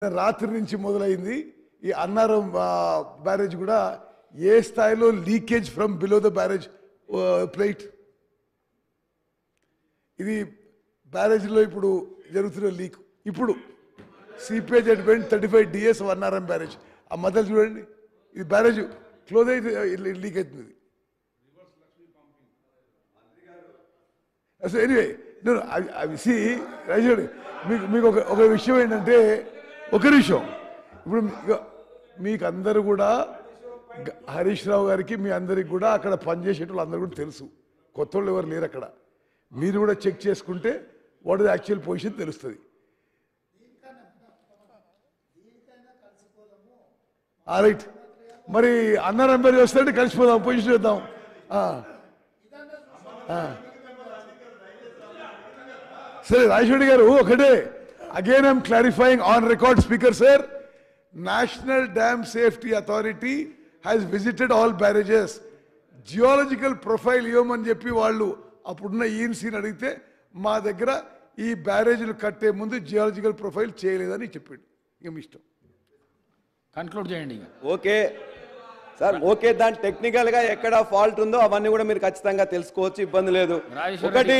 రాత్రి నుంచి మొదలైంది ఈ అన్నారం బ్యారేజ్ కూడా ఏ స్థాయిలో leakage from below the barrage plate. ఇది బ్యారేజ్లో ఇప్పుడు జరుగుతున్న లీక్. ఇప్పుడు సిపిఏజ్ అడ్వెంట్ 35 DS అన్నారం బ్యారేజ్ ఆ మధ్యలో చూడండి, ఇది బ్యారేజ్ క్లోజ్ అయితే లీక్ అవుతుంది. అసలు ఎనీవే సి రాజు మీకు ఒక విషయం ఏంటంటే, ఒక నిమిషం, ఇప్పుడు మీకు అందరూ కూడా హరీష్ రావు గారికి మీ అందరికి కూడా అక్కడ పనిచేసేటోళ్ళు అందరూ కూడా తెలుసు, కొత్త వాళ్ళు ఎవరు లేరు అక్కడ. మీరు కూడా చెక్ చేసుకుంటే వాట్ ఇస్ యాక్చువల్ పొజిషన్ తెలుస్తుంది. రైట్, మరి అన్నారం పేరు వస్తే కలిసిపోదాం, పొజిషన్ చేద్దాం. సరే రాజశేఖర్ గారు, ఒకటే again I'm clarifying on record speaker sir, national dam safety authority has visited all barrages. Geological profile ఇవ్వమని చెప్పి వాళ్ళు అప్పుడున్న ఈఎన్సీని అడిగితే మా దగ్గర ఈ బ్యారేజీలు కట్టే ముందు జియాలజికల్ ప్రొఫైల్ చేయలేదని చెప్పాడు. ఇక మీ ఇష్టం, కన్క్లూడ్ చేయండి. ఓకే సార్, ఓకే, దాని టెక్నికల్ గా ఎక్కడ ఫాల్ట్ ఉందో అవన్నీ కూడా మీరు ఖచ్చితంగా తెలుసుకోవచ్చు, ఇబ్బంది లేదు. ఒకటి